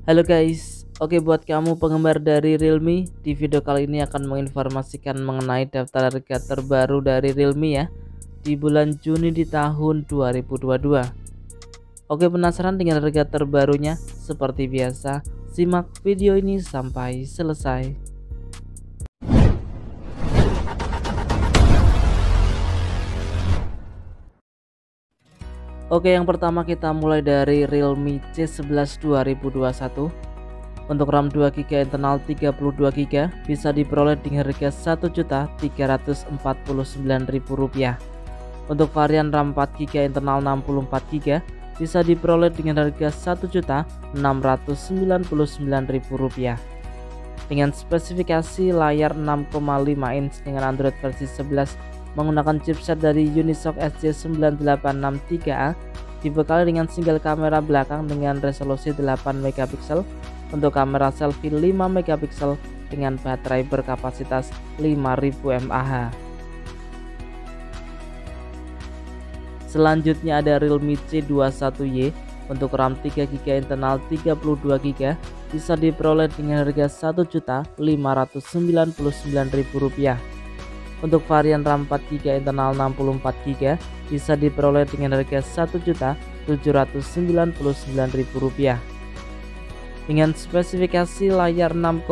Halo guys, oke buat kamu penggemar dari Realme, di video kali ini akan menginformasikan mengenai daftar harga terbaru dari Realme ya di bulan Juni di tahun 2022. Oke, penasaran dengan harga terbarunya? Seperti biasa, simak video ini sampai selesai. Oke, yang pertama kita mulai dari Realme C11 2021. Untuk RAM 2GB internal 32GB bisa diperoleh dengan harga Rp1.349.000. Untuk varian RAM 4GB internal 64GB bisa diperoleh dengan harga Rp1.699.000. Dengan spesifikasi layar 6,5 inch dengan Android versi 11 menggunakan chipset dari Unisoc SC9863A, dibekali dengan single kamera belakang dengan resolusi 8 megapiksel, untuk kamera selfie 5 megapiksel dengan baterai berkapasitas 5000 mAh. Selanjutnya ada Realme C21Y. Untuk RAM 3GB internal 32GB bisa diperoleh dengan harga Rp1.599.000. Untuk varian RAM 4GB internal 64GB bisa diperoleh dengan harga Rp1.799.000. Dengan spesifikasi layar 6,5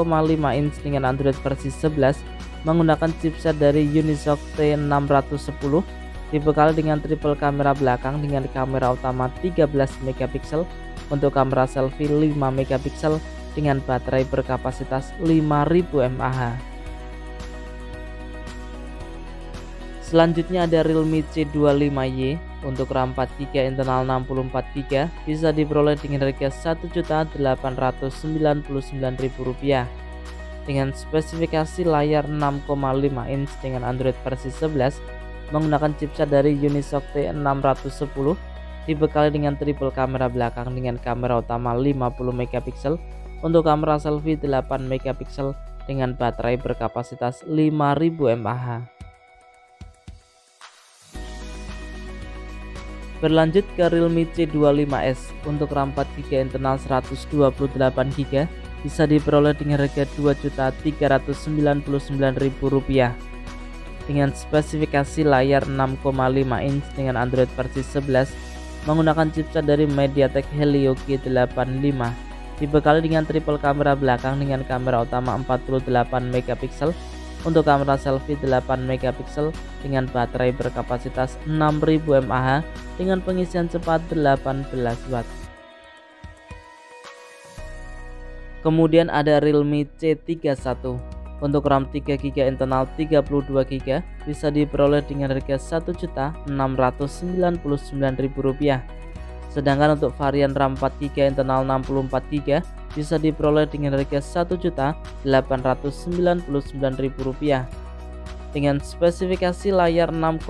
inch dengan Android versi 11 menggunakan chipset dari Unisoc T610, dibekali dengan triple kamera belakang dengan kamera utama 13 megapiksel, untuk kamera selfie 5 megapiksel dengan baterai berkapasitas 5000 mAh. Selanjutnya ada Realme C25Y. Untuk RAM 4GB internal 64GB bisa diperoleh dengan harga Rp1.899.000 dengan spesifikasi layar 6,5 inch dengan Android versi 11 menggunakan chipset dari Unisoc T610, dibekali dengan triple kamera belakang dengan kamera utama 50 megapiksel, untuk kamera selfie 8 megapiksel dengan baterai berkapasitas 5000 mAh. Berlanjut ke Realme C25S. Untuk RAM 4GB internal 128GB bisa diperoleh dengan harga Rp2.399.000 dengan spesifikasi layar 6,5 inch dengan Android versi 11 menggunakan chipset dari MediaTek Helio G85, dibekali dengan triple kamera belakang dengan kamera utama 48 megapiksel, untuk kamera selfie 8 megapiksel dengan baterai berkapasitas 6000 mAh dengan pengisian cepat 18 Watt. Kemudian ada Realme C31. Untuk RAM 3GB internal 32GB bisa diperoleh dengan harga Rp1.699.000. Sedangkan untuk varian RAM 4GB internal 64GB bisa diperoleh dengan harga Rp1.899.000 dengan spesifikasi layar 6,5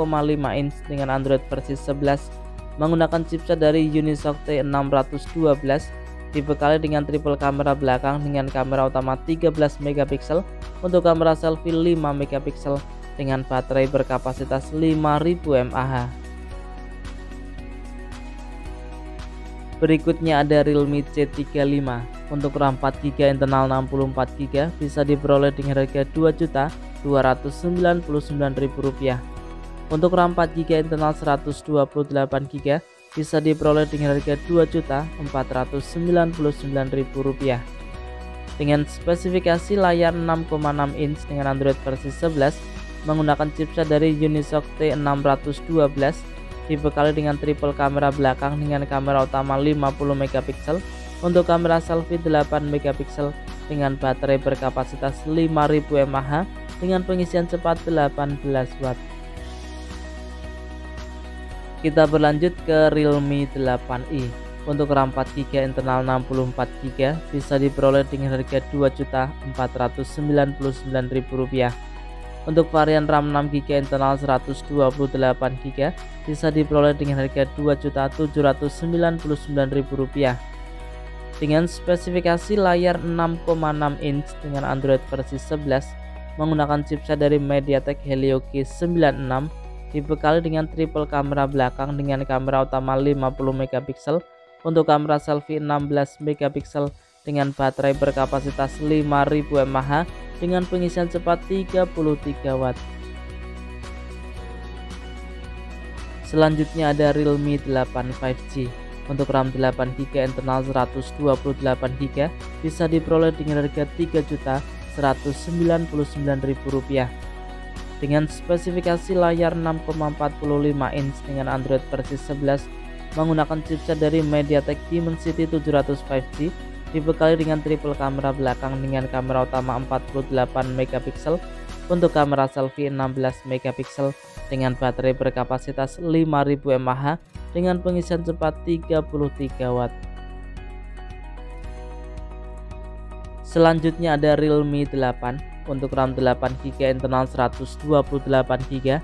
inch dengan Android versi 11 menggunakan chipset dari Unisoc T612, dibekali dengan triple kamera belakang dengan kamera utama 13 megapiksel, untuk kamera selfie 5 megapiksel dengan baterai berkapasitas 5000 mAh. Berikutnya ada Realme C35. Untuk RAM 4GB internal 64GB bisa diperoleh dengan harga Rp2.299.000. Untuk RAM 4GB internal 128GB bisa diperoleh dengan harga Rp2.499.000 dengan spesifikasi layar 6,6 inch dengan Android versi 11 menggunakan chipset dari Unisoc T612, dibekali dengan triple kamera belakang dengan kamera utama 50 megapiksel, untuk kamera selfie 8 megapiksel dengan baterai berkapasitas 5000 mAh dengan pengisian cepat 18 Watt. Kita berlanjut ke Realme 8i. Untuk RAM 4GB internal 64GB bisa diperoleh dengan harga Rp2.499.000. Untuk varian RAM 6GB internal 128GB bisa diperoleh dengan harga Rp2.799.000 dengan spesifikasi layar 6,6 inch dengan Android versi 11 menggunakan chipset dari MediaTek Helio G96, dibekali dengan triple kamera belakang dengan kamera utama 50 megapiksel, untuk kamera selfie 16 megapiksel dengan baterai berkapasitas 5000 mAh dengan pengisian cepat 33 watt. Selanjutnya ada Realme 8 5G. Untuk RAM 8GB internal 128GB bisa diperoleh dengan harga Rp3.199.000 dengan spesifikasi layar 6,45 inch dengan Android versi 11 menggunakan chipset dari MediaTek Dimensity 700 5G, dibekali dengan triple kamera belakang dengan kamera utama 48MP untuk kamera selfie 16MP dengan baterai berkapasitas 5000 mAh dengan pengisian cepat 33 watt. Selanjutnya ada Realme 8. Untuk RAM 8GB internal 128GB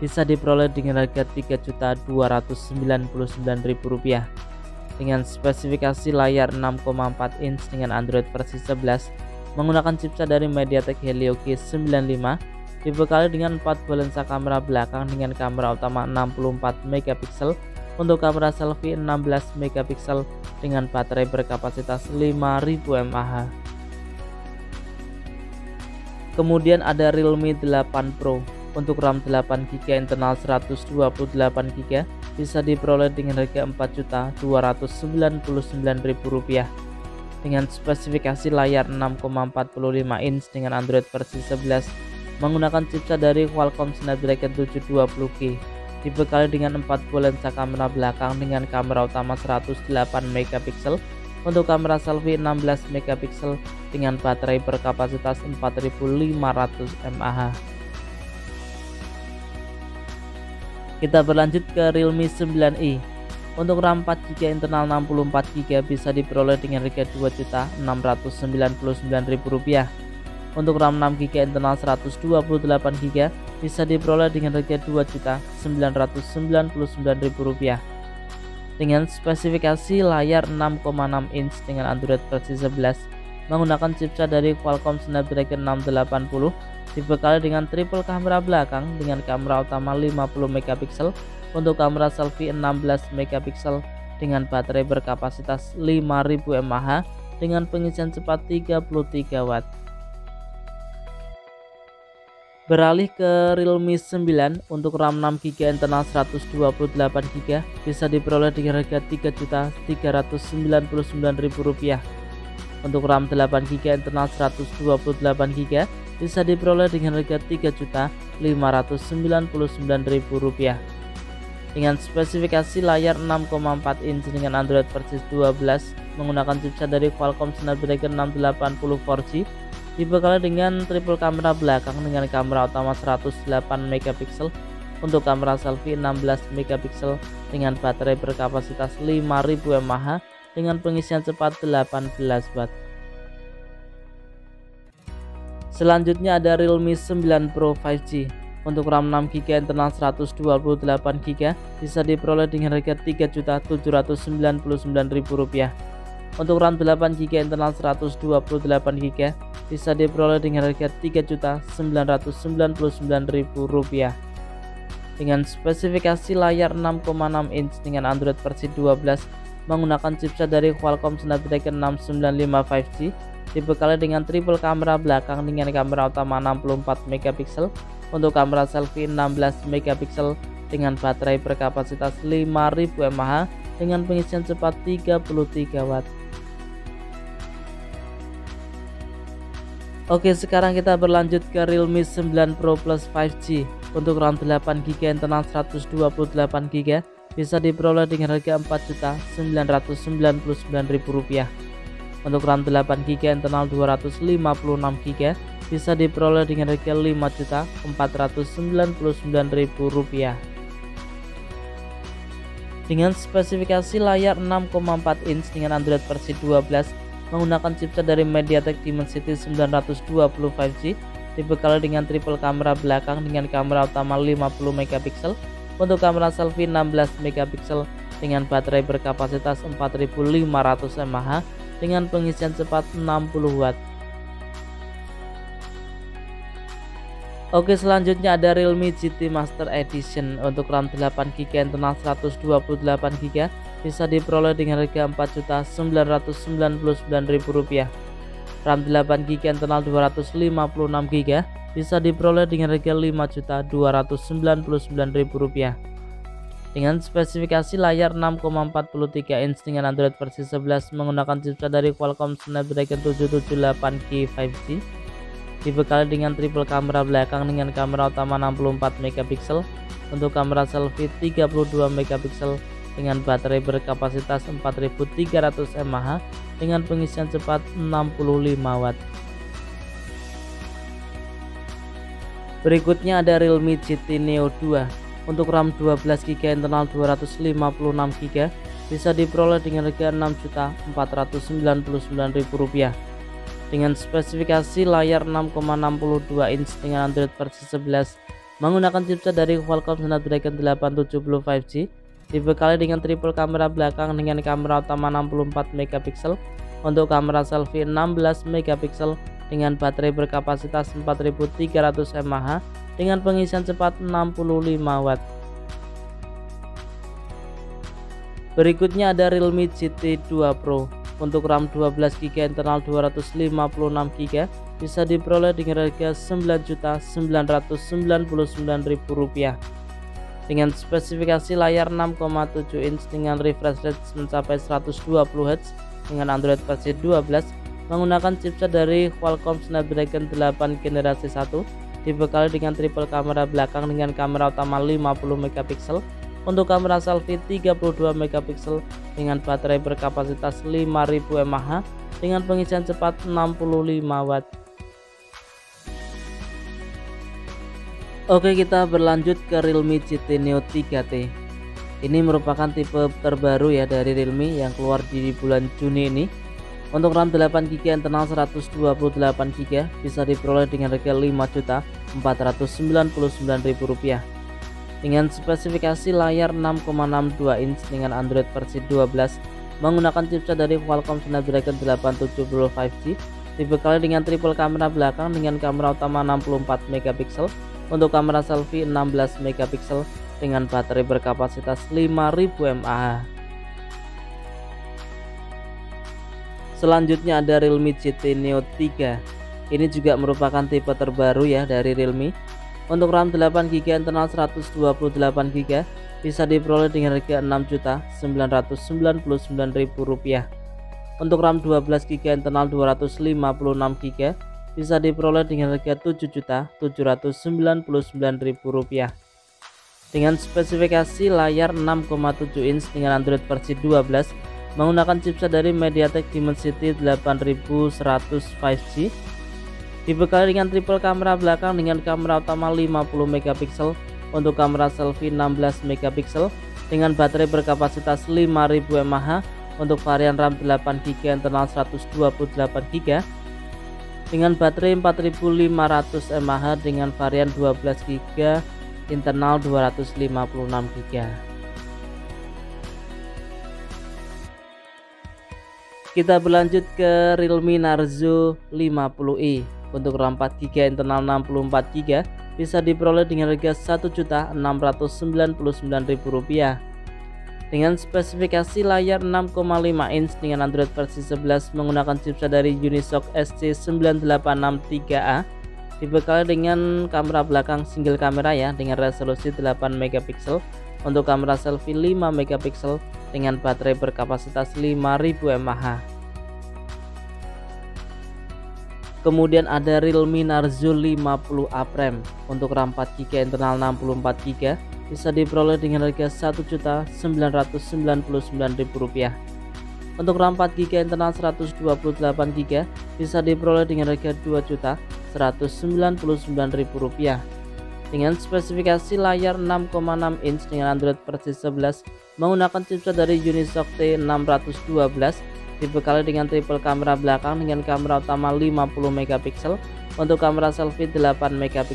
bisa diperoleh dengan harga Rp3.299.000 dengan spesifikasi layar 6,4 inch dengan Android versi 11 menggunakan chipset dari MediaTek Helio G95, dibekali dengan 4 buah lensa kamera belakang dengan kamera utama 64MP untuk kamera selfie 16MP dengan baterai berkapasitas 5000 mAh. Kemudian ada Realme 8 Pro. Untuk RAM 8GB internal 128GB bisa diperoleh dengan harga Rp4.299.000 dengan spesifikasi layar 6,45 inch dengan Android versi 11 menggunakan chipset dari Qualcomm Snapdragon 720G, dibekali dengan 4 buah lensa kamera belakang dengan kamera utama 108MP untuk kamera selfie 16MP dengan baterai berkapasitas 4500 mAh. Kita berlanjut ke Realme 9i. Untuk RAM 4GB internal 64GB bisa diperoleh dengan harga Rp2.699.000. Untuk RAM 6GB internal 128GB bisa diperoleh dengan harga Rp2.999.000 dengan spesifikasi layar 6,6 inch dengan Android versi 11 menggunakan chipset dari Qualcomm Snapdragon 680, dibekali dengan triple kamera belakang dengan kamera utama 50MP untuk kamera selfie 16MP dengan baterai berkapasitas 5000 mAh dengan pengisian cepat 33 watt. Beralih ke Realme 9. Untuk RAM 6GB internal 128GB bisa diperoleh dengan harga Rp3.399.000. Untuk RAM 8GB internal 128GB bisa diperoleh dengan harga Rp3.599.000 dengan spesifikasi layar 6,4 inch dengan Android versi 12 menggunakan chipset dari Qualcomm Snapdragon 680 4G, dibekali dengan triple kamera belakang dengan kamera utama 108MP untuk kamera selfie 16MP dengan baterai berkapasitas 5000 mAh dengan pengisian cepat 18 watt. Selanjutnya ada Realme 9 Pro 5G. Untuk RAM 6GB internal 128GB bisa diperoleh dengan harga Rp3.799.000. Untuk RAM 8GB internal 128GB bisa diperoleh dengan harga Rp3.999.000 dengan spesifikasi layar 6,6 inch dengan Android versi 12 menggunakan chipset dari Qualcomm Snapdragon 695 5G, dibekali dengan triple kamera belakang dengan kamera utama 64MP untuk kamera selfie 16MP dengan baterai berkapasitas 5000 mAh dengan pengisian cepat 33 watt. Oke, sekarang kita berlanjut ke Realme 9 Pro Plus 5G. Untuk RAM 8GB internal 128GB bisa diperoleh dengan harga Rp4.999.000. Untuk RAM 8GB internal 256GB bisa diperoleh dengan harga Rp5.499.000 dengan spesifikasi layar 6,4 inch dengan Android versi 12 menggunakan chipset dari MediaTek Dimensity 920 5G, dibekali dengan triple kamera belakang dengan kamera utama 50MP untuk kamera selfie 16MP dengan baterai berkapasitas 4500 mAh dengan pengisian cepat 60 watt. Oke, selanjutnya ada Realme GT Master Edition. Untuk RAM 8GB internal 128GB bisa diperoleh dengan harga Rp4.999.000. RAM 8GB internal 256GB bisa diperoleh dengan harga Rp5.299.000. Dengan spesifikasi layar 6,43 inch dengan Android versi 11 menggunakan chipset dari Qualcomm Snapdragon 778G 5G, dibekali dengan triple kamera belakang dengan kamera utama 64 MP, untuk kamera selfie 32 MP dengan baterai berkapasitas 4300 mAh dengan pengisian cepat 65 Watt. Berikutnya ada Realme GT Neo 2. Untuk RAM 12GB internal 256GB bisa diperoleh dengan harga Rp6.499.000 dengan spesifikasi layar 6,62 inch dengan Android versi 11 menggunakan chipset dari Qualcomm Snapdragon 870 5G, dibekali dengan triple kamera belakang dengan kamera utama 64 MP, untuk kamera selfie 16 MP dengan baterai berkapasitas 4300 mAh dengan pengisian cepat 65 Watt. Berikutnya ada Realme GT 2 Pro. Untuk RAM 12GB internal 256GB bisa diperoleh dengan harga Rp9.999.000 dengan spesifikasi layar 6,7 inch dengan refresh rate mencapai 120Hz dengan Android versi 12 menggunakan chipset dari Qualcomm Snapdragon 8 generasi 1, dibekali dengan triple kamera belakang dengan kamera utama 50 MP, untuk kamera selfie 32 MP dengan baterai berkapasitas 5000 mAh dengan pengisian cepat 65 Watt. Oke, kita berlanjut ke Realme GT Neo 3T. Ini merupakan tipe terbaru ya dari Realme yang keluar di bulan Juni ini. Untuk RAM 8GB internal 128GB bisa diperoleh dengan harga Rp5.499.000 dengan spesifikasi layar 6,62 inch dengan Android versi 12 menggunakan chipset dari Qualcomm Snapdragon 870 5G, dibekali dengan triple kamera belakang dengan kamera utama 64 MP, untuk kamera selfie 16 MP dengan baterai berkapasitas 5000 mAh. Selanjutnya ada Realme GT Neo 3. Ini juga merupakan tipe terbaru ya dari Realme. Untuk RAM 8GB internal 128GB bisa diperoleh dengan harga Rp6.999.000. Untuk RAM 12GB internal 256GB bisa diperoleh dengan harga Rp7.799.000 dengan spesifikasi layar 6,7 inch dengan Android versi 12 menggunakan chipset dari MediaTek Dimensity 8100 5G, dibekali dengan triple kamera belakang dengan kamera utama 50 MP, untuk kamera selfie 16 MP dengan baterai berkapasitas 5000 mAh, untuk varian RAM 8GB internal 128GB dengan baterai 4500 mAh dengan varian 12GB internal 256GB. Kita berlanjut ke Realme Narzo 50i. Untuk RAM 4GB internal 64GB bisa diperoleh dengan harga Rp1.699.000 dengan spesifikasi layar 6,5 inch dengan Android versi 11 menggunakan chipset dari Unisoc SC986-3A, dibekali dengan kamera belakang single kamera ya dengan resolusi 8 MP, untuk kamera selfie 5 MP dengan baterai berkapasitas 5000 mAh. Kemudian ada Realme Narzo 50A Prime. Untuk RAM 4GB internal 64GB bisa diperoleh dengan harga Rp1.999.000. Untuk RAM 4GB internal 128GB bisa diperoleh dengan harga Rp2.199.000 dengan spesifikasi layar 6,6 inch dengan Android versi 11 menggunakan chipset dari Unisoc T612, dibekali dengan triple kamera belakang dengan kamera utama 50 MP, untuk kamera selfie 8 MP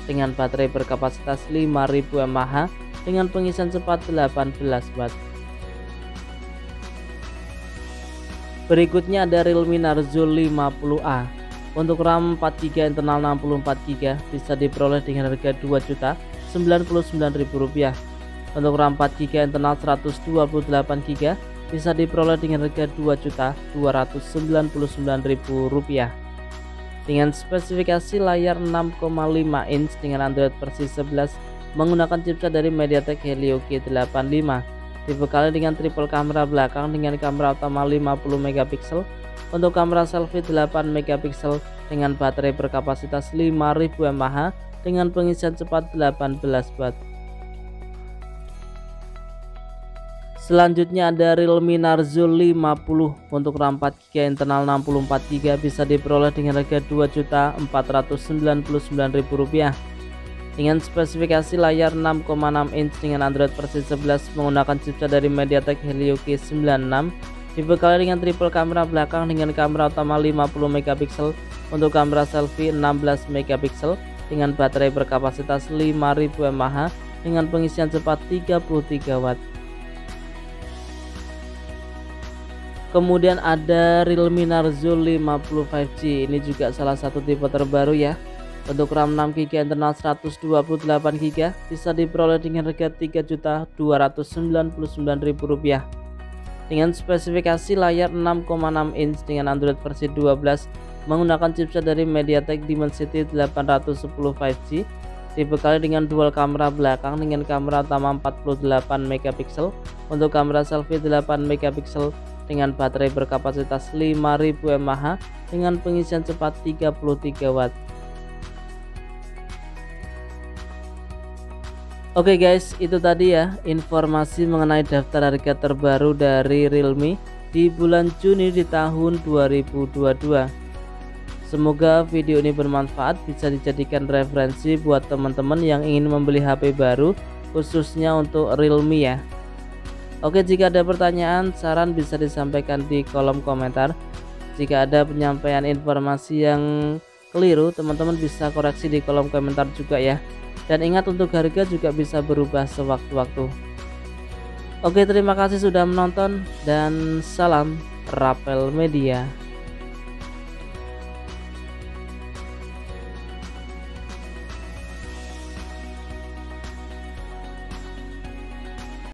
dengan baterai berkapasitas 5000 mAh dengan pengisian cepat 18 Watt. Berikutnya ada Realme Narzo 50A. Untuk RAM 4GB internal 64GB bisa diperoleh dengan harga Rp2.099.000. Untuk RAM 4GB internal 128GB bisa diperoleh dengan harga Rp2.299.000. Dengan spesifikasi layar 6,5 inch dengan Android versi 11 menggunakan chipset dari MediaTek Helio G85, dibekali dengan triple kamera belakang dengan kamera utama 50 megapiksel, untuk kamera selfie 8 megapiksel dengan baterai berkapasitas 5000 mAh dengan pengisian cepat 18 watt. Selanjutnya ada Realme Narzo 50 untuk RAM 4GB internal 64GB bisa diperoleh dengan harga Rp2.499.000 dengan spesifikasi layar 6,6 inch dengan Android versi 11 menggunakan chipset dari MediaTek Helio G96, dibekali dengan triple kamera belakang dengan kamera utama 50 megapiksel, untuk kamera selfie 16 megapiksel dengan baterai berkapasitas 5000 mAh dengan pengisian cepat 33 watt. Kemudian ada Realme Narzo 50 5G, ini juga salah satu tipe terbaru ya. Untuk RAM 6GB internal 128GB bisa diperoleh dengan harga Rp3.299.000 dengan spesifikasi layar 6,6 inch dengan Android versi 12 menggunakan chipset dari MediaTek Dimensity 810 5G, dibekali dengan dual kamera belakang dengan kamera utama 48 megapiksel, untuk kamera selfie 8 megapiksel dengan baterai berkapasitas 5000 mAh dengan pengisian cepat 33 watt. Oke guys, itu tadi ya informasi mengenai daftar harga terbaru dari Realme di bulan Juni di tahun 2022. Semoga video ini bermanfaat, bisa dijadikan referensi buat teman-teman yang ingin membeli HP baru khususnya untuk Realme ya. Oke, jika ada pertanyaan, saran bisa disampaikan di kolom komentar. Jika ada penyampaian informasi yang keliru, teman-teman bisa koreksi di kolom komentar juga ya. Dan ingat, untuk harga juga bisa berubah sewaktu-waktu. Oke, terima kasih sudah menonton dan salam Rapel Media.